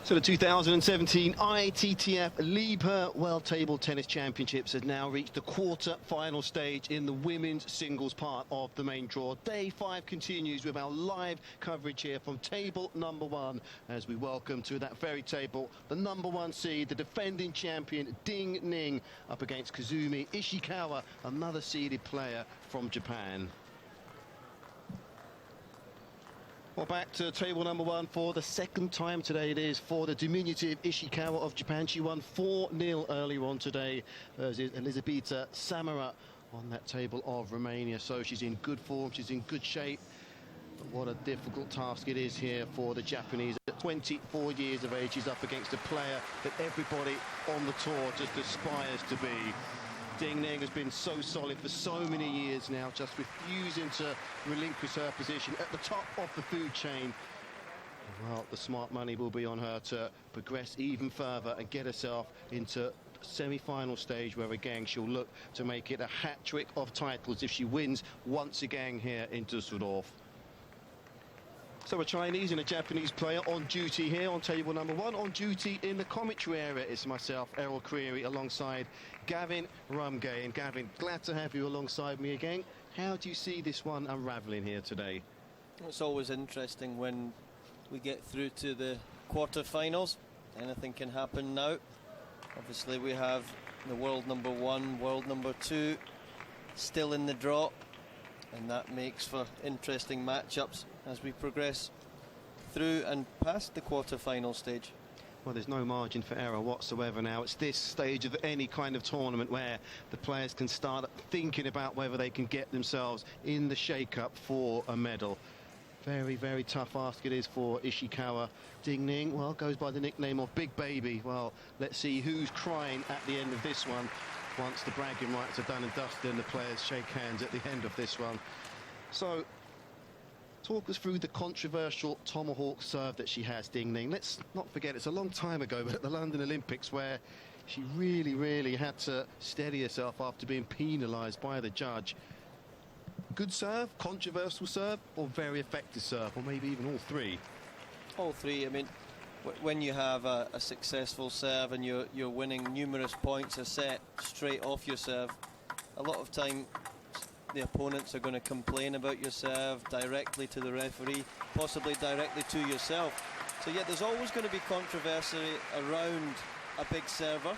So the 2017 ITTF Liebherr World Table Tennis Championships has now reached the quarter-final stage in the women's singles part of the main draw. Day 5 continues with our live coverage here from table number 1 as we welcome to that very table the number 1 seed, the defending champion丁宁, up against Kazumi Ishikawa, another seeded player from Japan. Well, back to table number 1 for the second time today. It is for the diminutive Ishikawa of Japan. She won 4-0 earlier on today versus Elizabeta Samara on that table of Romania. So she's in good form, she's in good shape. But what a difficult task it is here for the Japanese. At 24 years of age, she's up against a player that everybody on the tour just aspires to be.丁宁has been so solid for so many years now, just refusing to relinquish her position at the top of the food chain. Well, the smart money will be on her to progress even further and get herself into semi-final stage, where again she'll look to make it a hat-trick of titles if she wins once again here in Düsseldorf. So a Chinese and a Japanese player on duty here on table number 1. On duty in the commentary area, it's myself, Errol Creary, alongside Gavin Rumgay. And Gavin, glad to have you alongside me again. How do you see this one unravelling here today? It's always interesting when we get through to the quarter-finals. Anything can happen now. Obviously we have the world number 1, world number 2 still in the draw, and that makes for interesting matchups as we progress through and past the quarter-final stage. Well, there's no margin for error whatsoever now. It's this stage of any kind of tournament where the players can start thinking about whether they can get themselves in the shake-up for a medal. Very, very tough ask it is for Ishikawa.丁宁, well, goes by the nickname of Big Baby. Well, let's see who's crying at the end of this one. Once the bragging rights are done and dusted and the players shake hands at the end of this one. So, talk us through the controversial tomahawk serve that she has,丁宁. Let's not forget, it's a long time ago, but at the London Olympics, where she really had to steady herself after being penalised by the judge. Good serve, controversial serve, or very effective serve, or maybe even all three? All three. I mean, when you have a successful serve and you're winning numerous points a set straight off your serve, a lot of time the opponents are going to complain about your serve directly to the referee, possibly directly to yourself. So yeah, there's always going to be controversy around a big server,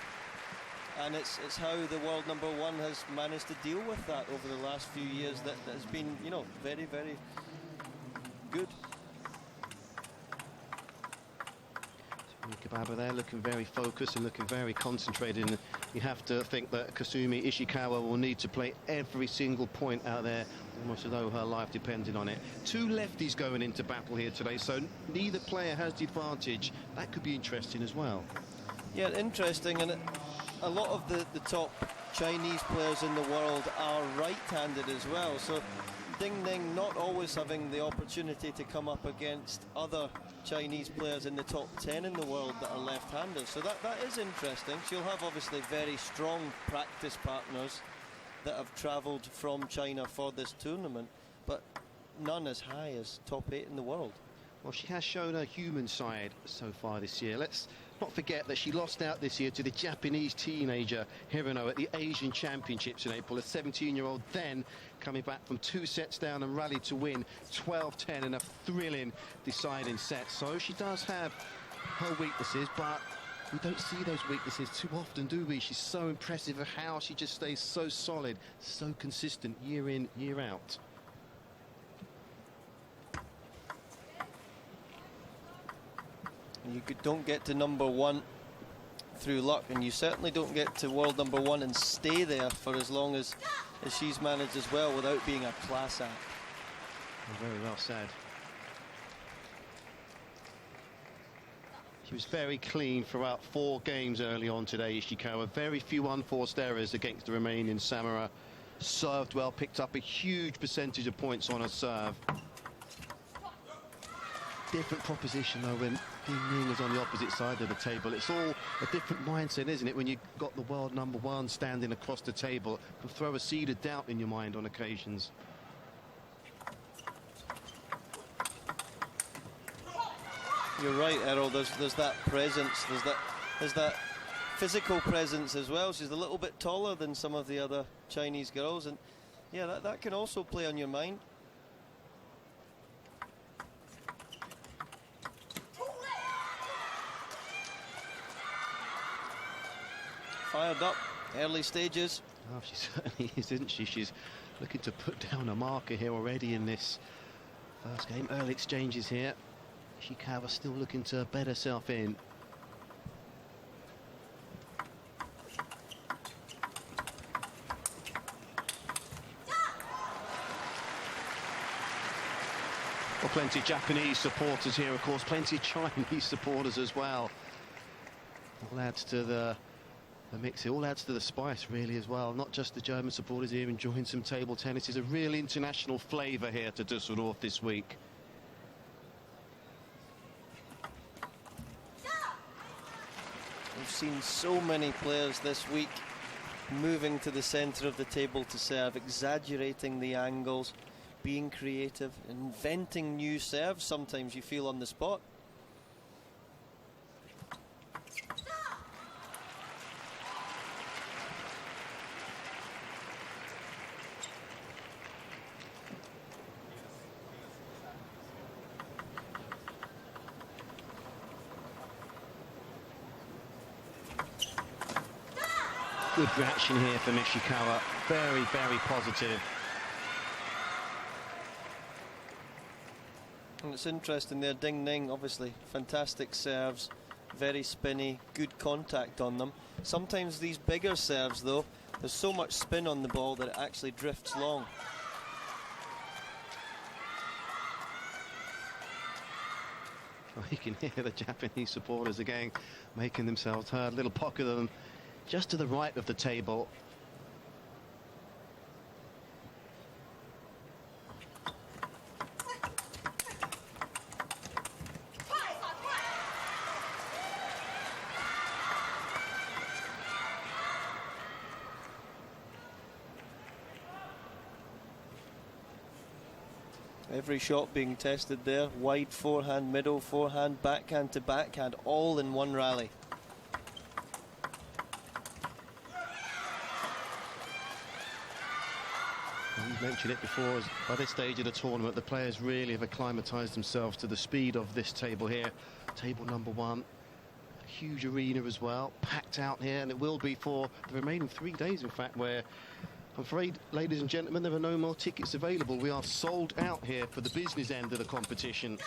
and it's how the world number 1 has managed to deal with that over the last few years. That has been, you know, very good. Kababa there looking very focused and looking very concentrated, and you have to think that Kazumi Ishikawa will need to play every single point out there, almost as though her life depended on it. 2 lefties going into battle here today, so neither player has the advantage. That could be interesting as well. Yeah, interesting, and a lot of the top Chinese players in the world are right-handed as well, so丁宁not always having the opportunity to come up against other Chinese players in the top 10 in the world that are left-handed. So that is interesting. She'll have obviously very strong practice partners that have travelled from China for this tournament, but none as high as top 8 in the world. Well, she has shown her human side so far this year. Let's not forget that she lost out this year to the Japanese teenager Hirano at the Asian Championships in April. A 17-year-old then coming back from 2 sets down and rallied to win 12-10 in a thrilling deciding set. So she does have her weaknesses, but we don't see those weaknesses too often, do we? She's so impressive of how she just stays so solid, so consistent year in, year out. You don't get to number 1 through luck, and you certainly don't get to world number 1 and stay there for as long as she's managed as well without being a class act. Very well said. She was very clean throughout 4 games early on today, Ishikawa. Very few unforced errors against the Romanian Samara. Served well, picked up a huge percentage of points on her serve. Different proposition though when丁宁is on the opposite side of the table. It's all a different mindset, isn't it, when you've got the world number 1 standing across the table. It can throw a seed of doubt in your mind on occasions. You're right, Errol. There's that presence. There's that physical presence as well. She's a little bit taller than some of the other Chinese girls, and yeah, that can also play on your mind. Fired up, early stages. Oh, she certainly is, isn't she? She's looking to put down a marker here already in this first game. Early exchanges here. Ishikawa still looking to bet herself in. Well, plenty of Japanese supporters here, of course, plenty of Chinese supporters as well. All adds to the mix, it all adds to the spice, really, as well. Not just the German supporters here enjoying some table tennis. There's a real international flavour here to Düsseldorf this week. We've seen so many players this week moving to the centre of the table to serve, exaggerating the angles, being creative, inventing new serves sometimes you feel on the spot. Good reaction here from Ishikawa. Very, very positive. And it's interesting there, Ding Ning, obviously, fantastic serves, very spinny, good contact on them. Sometimes these bigger serves, though, there's so much spin on the ball that it actually drifts long. Well, you can hear the Japanese supporters again making themselves heard. A little pocket of them just to the right of the table. Every shot being tested there, wide forehand, middle forehand, backhand to backhand, all in one rally. We've mentioned it before, as by this stage of the tournament, the players really have acclimatised themselves to the speed of this table here. Table number one, a huge arena as well, packed out here, and it will be for the remaining 3 days, in fact, where I'm afraid, ladies and gentlemen, there are no more tickets available. We are sold out here for the business end of the competition.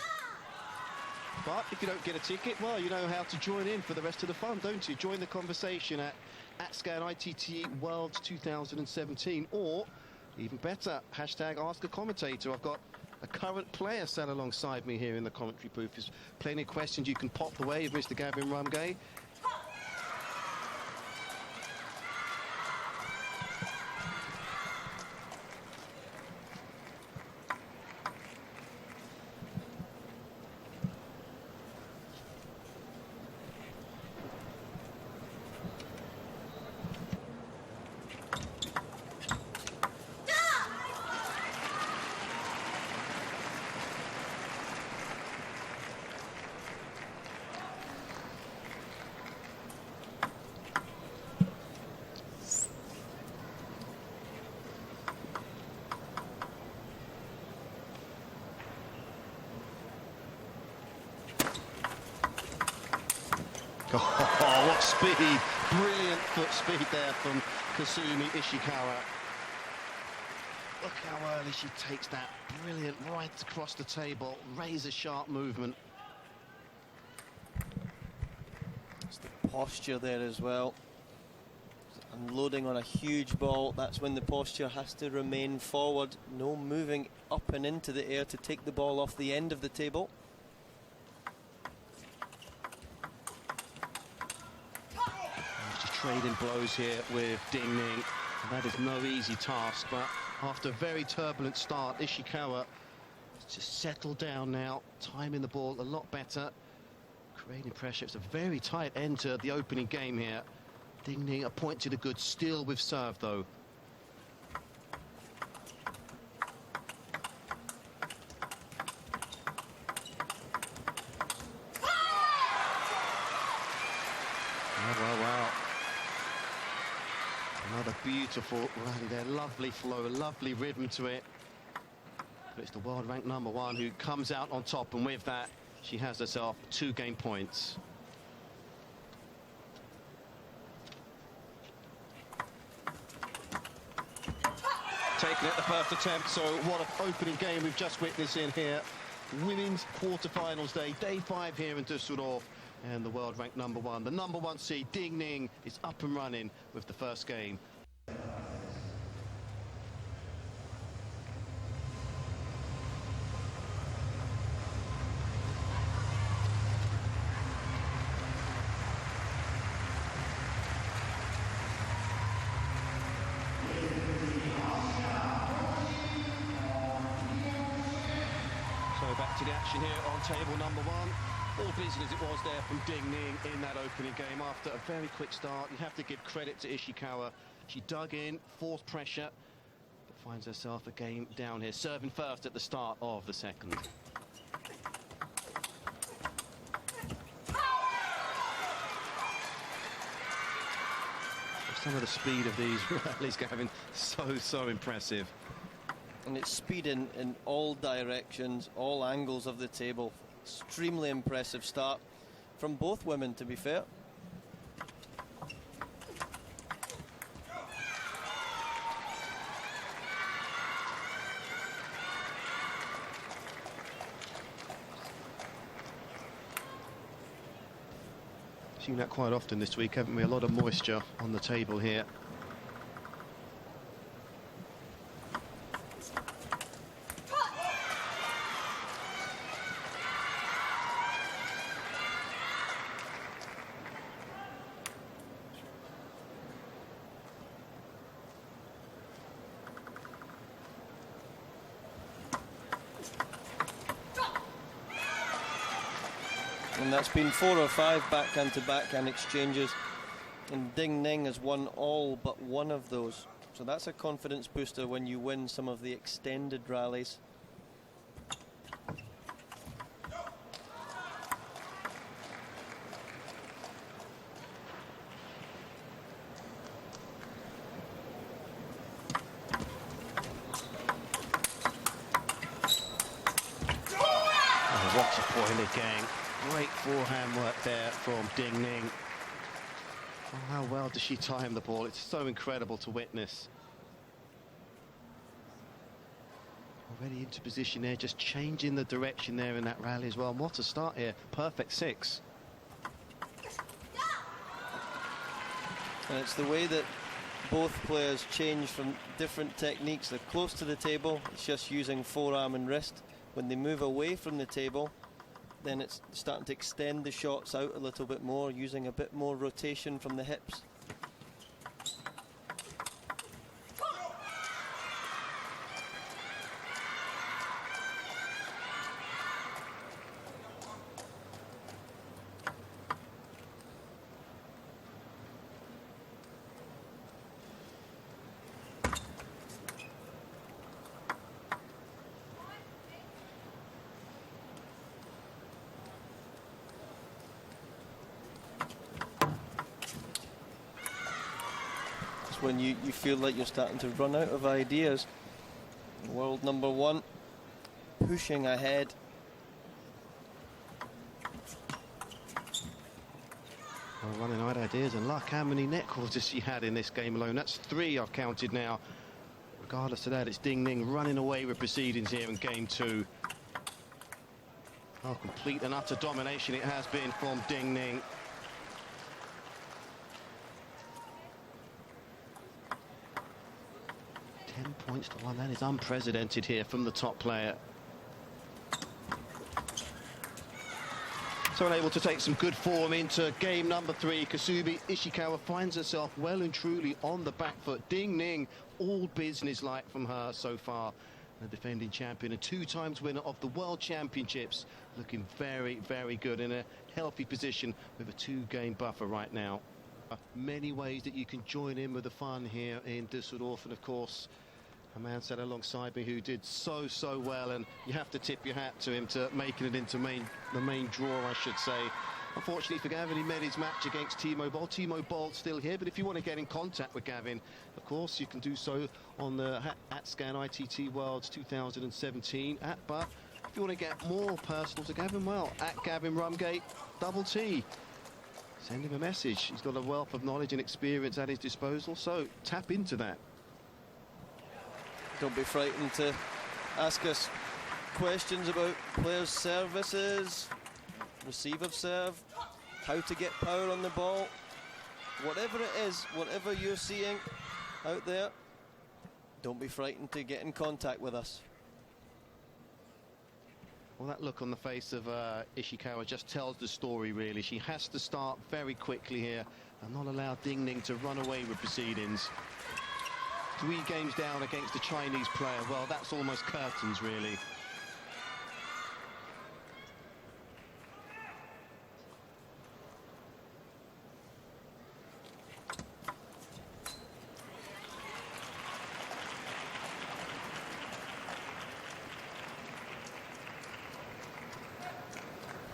But if you don't get a ticket, well, you know how to join in for the rest of the fun, don't you? Join the conversation at @Scan ITT World 2017, or even better, hashtag Ask a Commentator. I've got a current player sat alongside me here in the commentary booth. There's plenty of questions you can pop the way of Mr. Gavin Rumgay. Oh, what speed. Brilliant foot speed there from Kasumi Ishikawa. Look how early she takes that. Brilliant, right across the table. Razor-sharp movement. It's the posture there as well. Unloading on a huge ball, that's when the posture has to remain forward. No moving up and into the air to take the ball off the end of the table. Trading blows here with Ding Ning. That is no easy task, but after a very turbulent start, Ishikawa has just settled down now, timing the ball a lot better, creating pressure. It's a very tight end to the opening game here. Ding Ning a point to the good, still with serve though. beautiful rally there, lovely flow, lovely rhythm to it. But it's the world ranked #1 who comes out on top, and with that, she has herself 2 game points. Taken at the first attempt, so what an opening game we've just witnessed in here. Women's quarterfinals day 5 here in Düsseldorf, and the world ranked #1, the #1 seed Ding Ning, is up and running with the first game. So back to the action here on table #1. All business it was there from Ding Ning in that opening game. After a very quick start, you have to give credit to Ishikawa. She dug in, forced pressure, but finds herself a game down here, serving first at the start of the second. Some of the speed of these rallies, Gavin, so impressive. And it's speed in all directions, all angles of the table. Extremely impressive start from both women, to be fair. Seen that quite often this week, haven't we? A lot of moisture on the table here. And that's been 4 or 5 backhand to backhand exchanges, and Ding Ning has won all but one of those. So that's a confidence booster when you win some of the extended rallies. Oh, what a point again. Great forehand work there from Ding Ning. Oh, how well does she time the ball? It's so incredible to witness. Already into position there, just changing the direction there in that rally as well. And what a start here. Perfect 6. And it's the way that both players change from different techniques. They're close to the table, it's just using forearm and wrist. When they move away from the table, then it's starting to extend the shots out a little bit more, using a bit more rotation from the hips. When you feel like you're starting to run out of ideas. World #1 pushing ahead. Well, running out of ideas and luck. How many net calls has she had in this game alone? That's 3 I've counted now. Regardless of that, it's Ding Ning running away with proceedings here in game 2. Oh, complete and utter domination it has been from Ding Ning. Points to 1, that is unprecedented here from the top player. So unable to take some good form into game #3. Kasumi Ishikawa finds herself well and truly on the back foot. Ding Ning, all business-like from her so far. The defending champion, a 2 times winner of the World Championships, looking very good in a healthy position with a 2-game buffer right now. Many ways that you can join in with the fun here in Düsseldorf, and of course a man sat alongside me who did so well, and you have to tip your hat to him to making it into the main draw, I should say. Unfortunately for Gavin, he made his match against Timo Boll. Timo Boll's still here, but if you want to get in contact with Gavin, of course, you can do so on the @Scan ITT Worlds 2017 @. But if you want to get more personal to Gavin, well, @Gavin Rumgate double T. Send him a message. He's got a wealth of knowledge and experience at his disposal, so tap into that. Don't be frightened to ask us questions about players' services, receive of serve, how to get power on the ball. Whatever it is, whatever you're seeing out there, don't be frightened to get in contact with us. Well, that look on the face of Ishikawa just tells the story, really. She has to start very quickly here and not allow Ding Ning to run away with proceedings. 3 games down against a Chinese player. Well, that's almost curtains, really.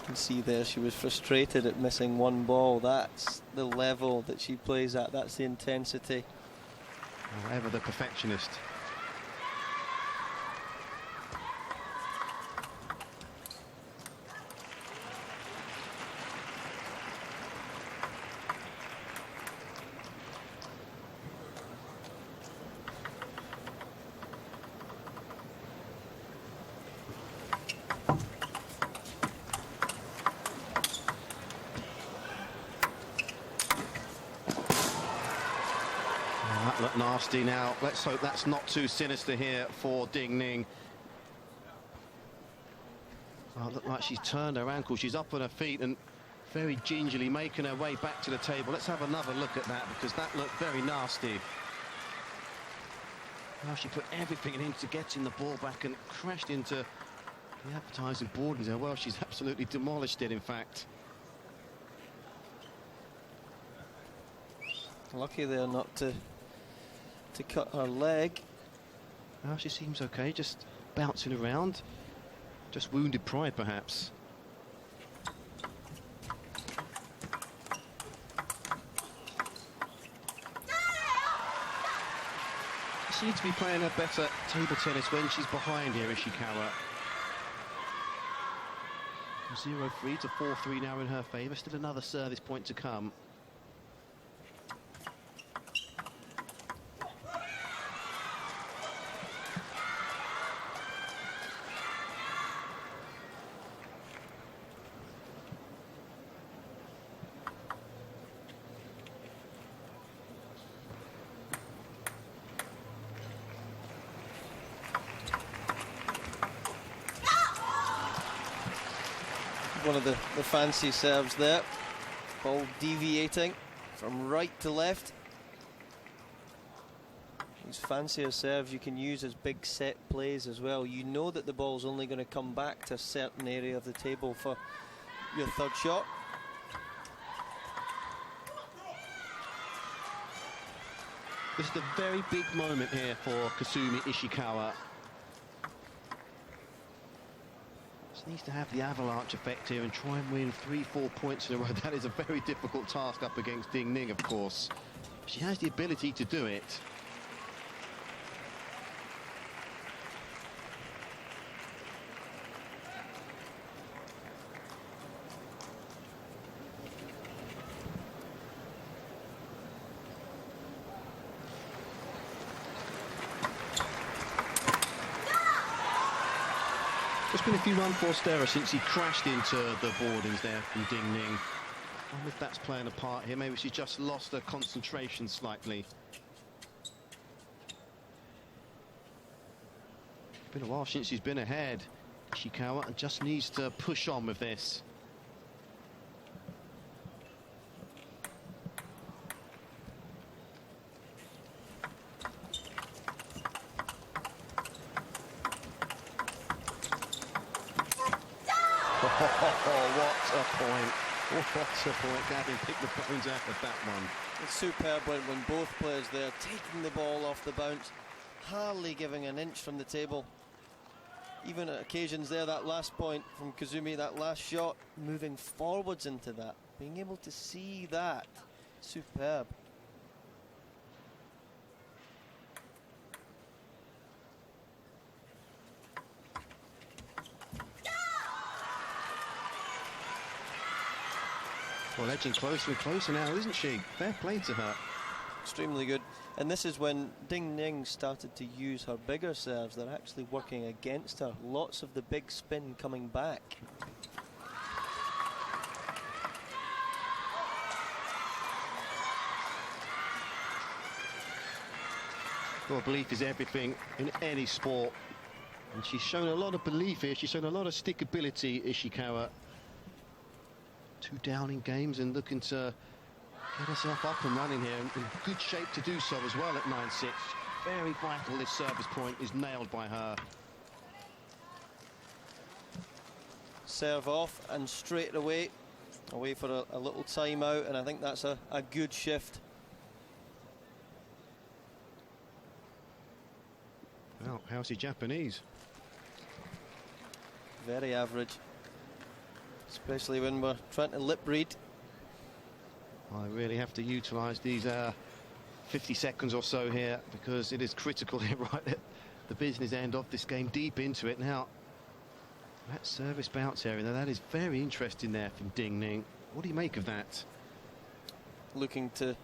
You can see there she was frustrated at missing 1 ball. That's the level that she plays at. That's the intensity. Ever the perfectionist. That looked nasty. Now let's hope that's not too sinister here for Ding Ning. Well, it looked like she's turned her ankle. She's up on her feet and very gingerly making her way back to the table. Let's have another look at that, because that looked very nasty. Now she put everything into getting the ball back and crashed into the advertising board there. Well, she's absolutely demolished it, in fact. Lucky there not to cut her leg. Well, she seems okay, just bouncing around. Just wounded pride, perhaps. She seems to be playing a better table tennis when she's behind here, Ishikawa. 0-3 to 4-3 now in her favour. Still another service point to come. One of the fancy serves there. Ball deviating from right to left. These fancier serves you can use as big set plays as well. You know that the ball's only going to come back to a certain area of the table for your third shot. This is a very big moment here for Kasumi Ishikawa. She needs to have the avalanche effect here and try and win 3-4 points in a row. That is a very difficult task up against Ding Ning, of course. She has the ability to do it. There's been a few unforced errors since he crashed into the boardings there from Ding Ning. I wonder if that's playing a part here. Maybe she just lost her concentration slightly. It's been a while since she's been ahead, Ishikawa, and just needs to push on with this. What a point. What a point. Gavin picked the bones out of that one. It's superb when both players there taking the ball off the bounce, hardly giving an inch from the table. even at occasions there, that last point from Kazumi, that last shot, moving forwards into that, being able to see that, superb. Well, edging closer and closer now, isn't she? Fair play to her. Extremely good. And this is when Ding Ning started to use her bigger serves. They're actually working against her. Lots of the big spin coming back. Well, belief is everything in any sport. And she's shown a lot of belief here. She's shown a lot of stickability, Ishikawa. 2 down in games and looking to get herself up and running here, in good shape to do so as well at 9-6. Very vital this service point is nailed by her. Serve off and straight away for a little timeout, and I think that's a good shift. Well, how's he Japanese? Very average, especially when we're trying to lip read. I really have to utilise these 50 seconds or so here, because it is critical here right at the business end of this game, deep into it now. That service bounce area, now that is very interesting there from Ding Ning. What do you make of that? Looking to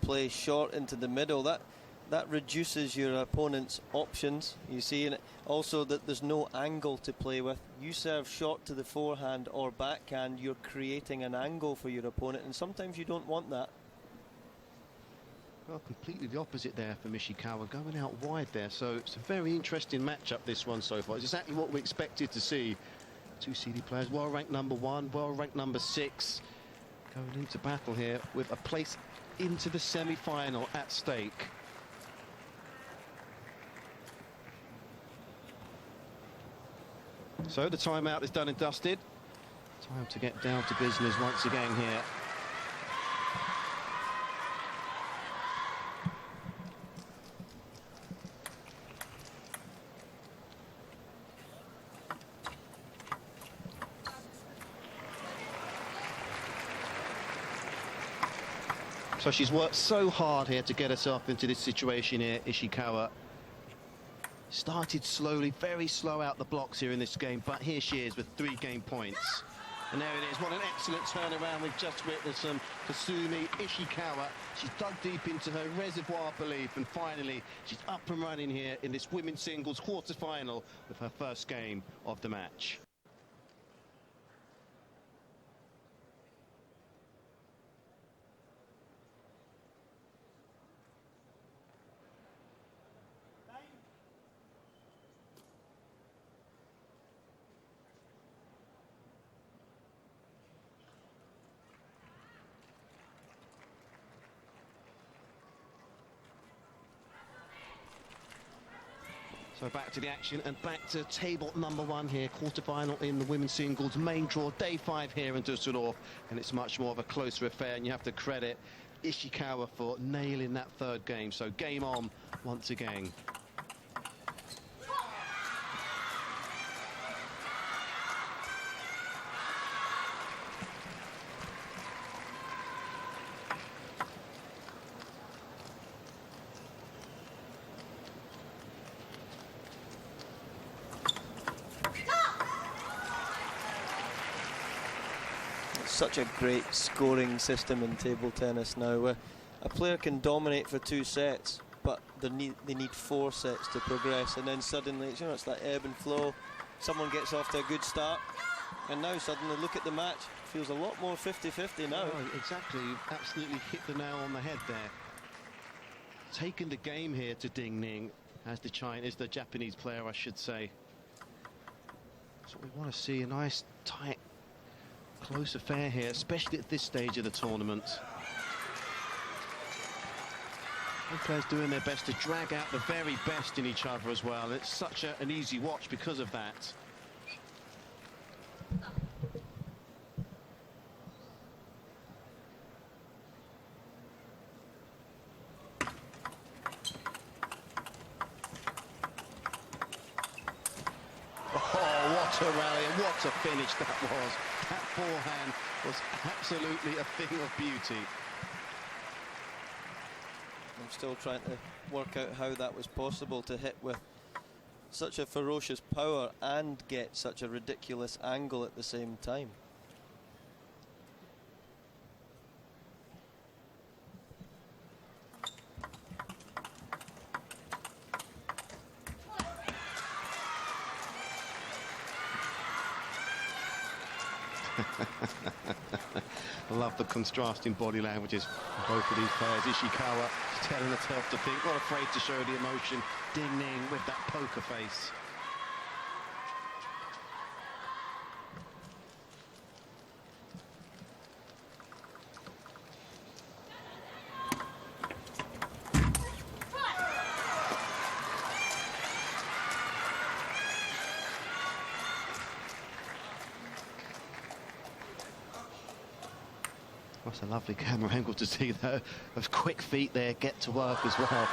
play short into the middle, that reduces your opponent's options. You see, and also that there's no angle to play with. You serve short to the forehand or backhand, you're creating an angle for your opponent, and sometimes you don't want that. Well, completely the opposite there for Ishikawa, going out wide there. So it's a very interesting matchup, this one so far. It's exactly what we expected to see. 2 seeded players, well ranked number 1, well ranked number 6, going into battle here with a place into the semi-final at stake. So the timeout is done and dusted. Time to get down to business once again here. So she's worked so hard here to get herself into this situation here, Ishikawa. Started slowly, very slow out the blocks here in this game, but here she is with 3 game points. And there it is, what an excellent turnaround we've just witnessed from Kasumi Ishikawa. She's dug deep into her reservoir belief, and finally she's up and running here in this women's singles quarter-final with her first game of the match. So back to the action and back to table number 1 here, quarter-final in the women's singles main draw, day 5 here in Düsseldorf, and it's much more of a closer affair, and you have to credit Ishikawa for nailing that 3rd game. So game on once again. Such a great scoring system in table tennis now, where a player can dominate for 2 sets, but they need 4 sets to progress, and then suddenly it's that ebb and flow. Someone gets off to a good start, and now suddenly look at the match. Feels a lot more 50-50 now. Oh, exactly, you've absolutely hit the nail on the head there. Taking the game here to Ding Ning as the Japanese player, I should say. That's what we want to see, a nice tight close affair here, especially at this stage of the tournament. Both players doing their best to drag out the very best in each other as well. It's such an easy watch because of that. to rally, and what a finish that was. That forehand was absolutely a thing of beauty. I'm still trying to work out how that was possible, to hit with such a ferocious power and get such a ridiculous angle at the same time. I love the contrasting body languages from both of these players. Ishikawa telling herself to think, not afraid to show the emotion. Ding Ning with that poker face. That's a lovely camera angle to see that. Those quick feet there get to work as well.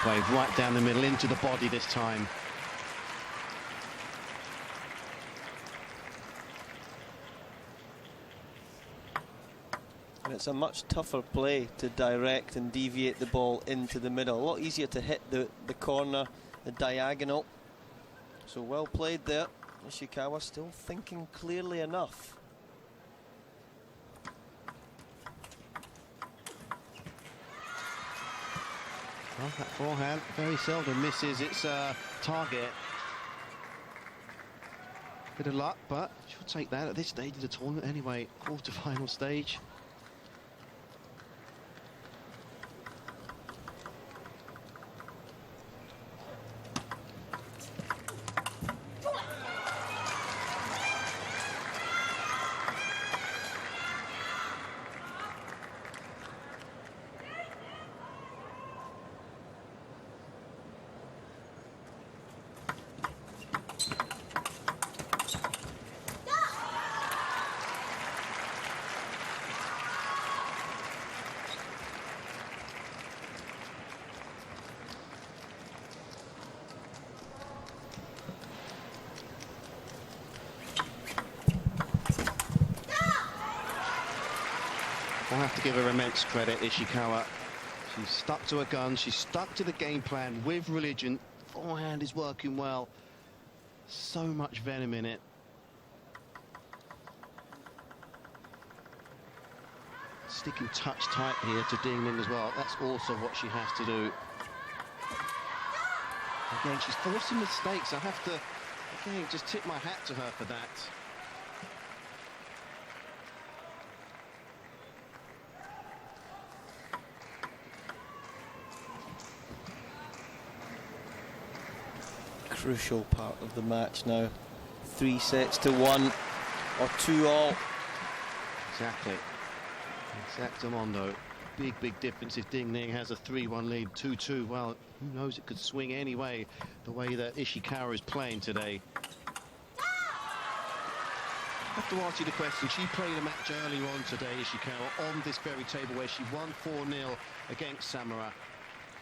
Played right down the middle into the body this time. And it's a much tougher play to direct and deviate the ball into the middle. A lot easier to hit the corner, the diagonal. So well played there. Ishikawa still thinking clearly enough. Well, that forehand very seldom misses its target. Bit of luck, but she'll take that at this stage of the tournament anyway. Quarter-final stage. I'll have to give her immense credit, Ishikawa. She's stuck to her guns, she's stuck to the game plan with religion. Forehand is working well. So much venom in it. Sticking touch tight here to Ding Ning as well. That's also what she has to do. Again, she's forcing mistakes. I have to, again, just tip my hat to her for that. Crucial part of the match now. 3 sets to 1 or 2-all. Exactly. Exactamundo. Big difference if Ding Ning has a 3-1 lead. 2-2, well, who knows, it could swing anyway, the way that Ishikawa is playing today. I have to ask you the question. She played a match earlier on today, Ishikawa, on this very table where she won 4-0 against Samura.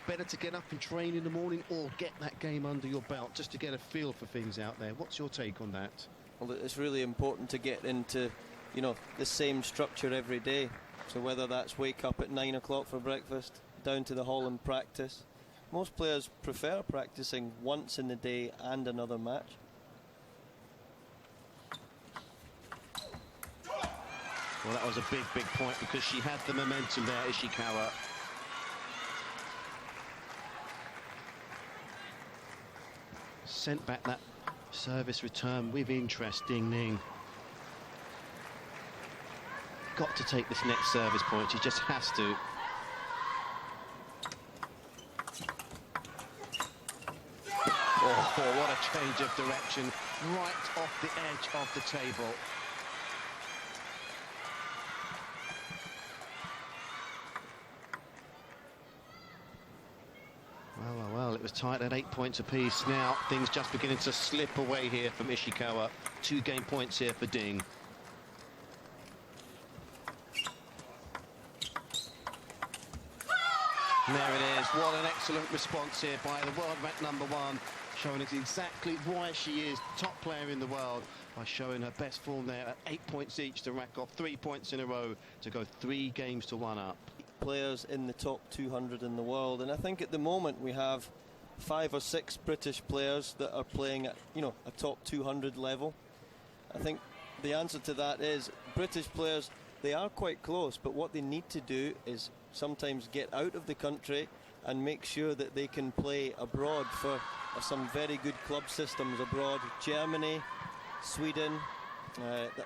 Better to get up and train in the morning or get that game under your belt just to get a feel for things out there. What's your take on that? Well, it's really important to get into, you know, the same structure every day. So whether that's wake up at 9 o'clock for breakfast, down to the hall and practice. Most players prefer practicing once in the day and another match. Well, that was a big point because she had the momentum there, Ishikawa. sent back that service return with interest, Ding Ning. Got to take this next service point, she just has to. Oh, what a change of direction, right off the edge of the table. Well, it was tight at 8 points apiece. Now things just beginning to slip away here from Ishikawa. 2 game points here for Ding. And there it is. What an excellent response here by the world ranked #1, showing us exactly why she is top player in the world, by showing her best form there at 8 points each to rack off 3 points in a row to go 3 games to 1 up. Players in the top 200 in the world, and I think at the moment we have 5 or 6 British players that are playing at, you know, a top 200 level. I think the answer to that is British players, they are quite close, but what they need to do is sometimes get out of the country and make sure that they can play abroad for some very good club systems abroad. Germany, Sweden,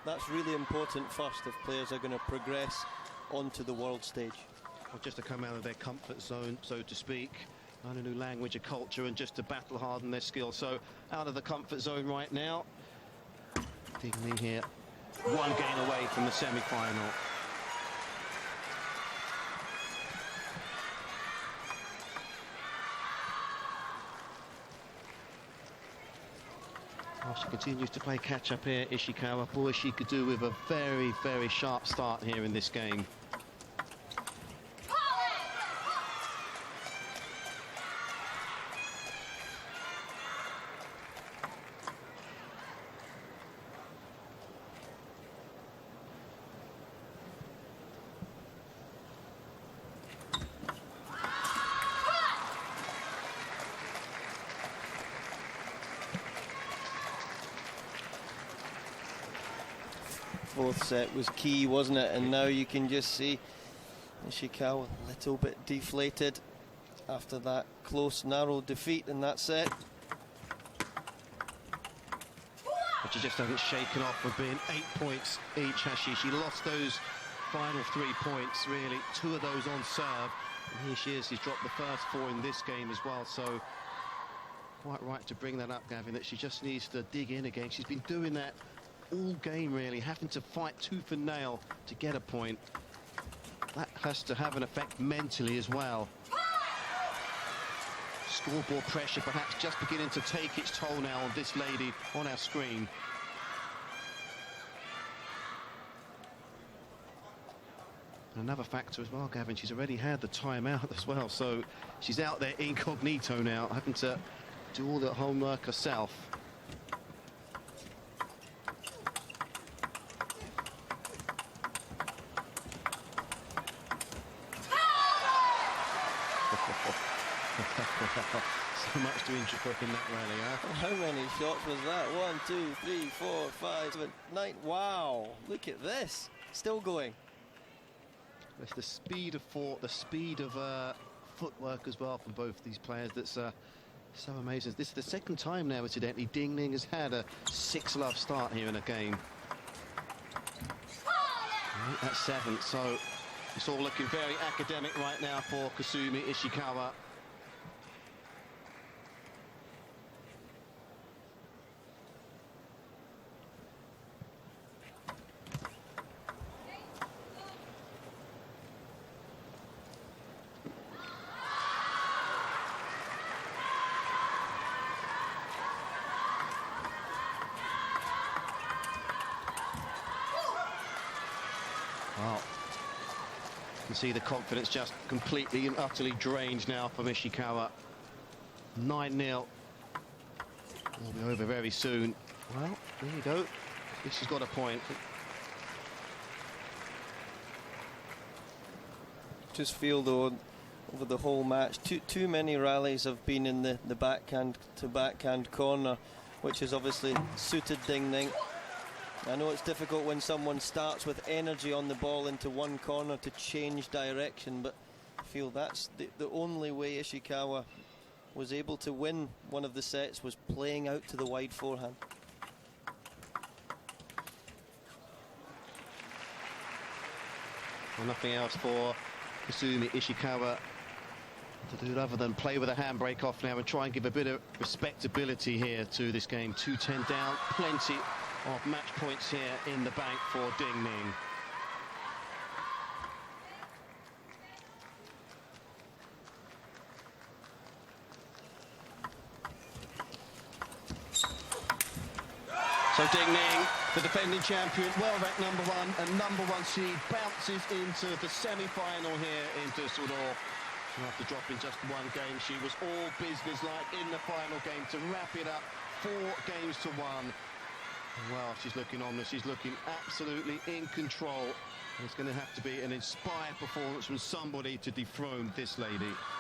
that's really important first if players are going to progress onto the world stage. Well, just to come out of their comfort zone, so to speak, learn a new language, a culture, and just to battle harden their skills. So out of the comfort zone right now. Ding Ning here, 1 game away from the semi-final. Oh, she continues to play catch-up here, Ishikawa. Boy, she could do with a very, very sharp start here in this game. Fourth set was key, wasn't it? And now you can just see Ishikawa a little bit deflated after that close, narrow defeat in that set. But she just hasn't shaken off from being 8 points each, has she? She lost those final 3 points, really. 2 of those on serve. And here she is, she's dropped the first 4 in this game as well. So quite right to bring that up, Gavin, that she just needs to dig in again. She's been doing that all game, really, having to fight tooth and nail to get a point. That has to have an effect mentally as well. Scoreboard pressure perhaps just beginning to take its toll now on this lady on our screen. Another factor as well, Gavin, she's already had the timeout as well, so she's out there incognito now, having to do all the homework herself. So much to enjoy in that rally, huh? How many shots was that? 1, 2, 3, 4, 5, 7, 9. Wow, look at this. Still going. It's the speed of the speed of footwork as well from both these players that's so amazing. This is the second time now, incidentally, Ding Ning has had a 6-love start here in a game. That's 7th, so it's all looking very academic right now for Kasumi Ishikawa. Well, you can see the confidence just completely and utterly drained now from Ishikawa. 9-0. It'll be over very soon. Well, there you go. This has got a point. Just feel, though, over the whole match, too many rallies have been in the backhand to backhand corner, which has obviously suited Ding Ning. I know it's difficult when someone starts with energy on the ball into one corner to change direction, but I feel that's the only way Ishikawa was able to win one of the sets was playing out to the wide forehand. Well, nothing else for Kasumi Ishikawa to do other than play with a handbrake off now and try and give a bit of respectability here to this game. 2-10 down, plenty of match points here in the bank for Ding Ning. So Ding Ning, the defending champion, well-ranked #1 and #1 seed, bounces into the semi-final here in Düsseldorf. After dropping just one game, she was all business-like in the final game to wrap it up 4 games to 1. Well, she's looking on, she's looking absolutely in control. It's going to have to be an inspired performance from somebody to dethrone this lady.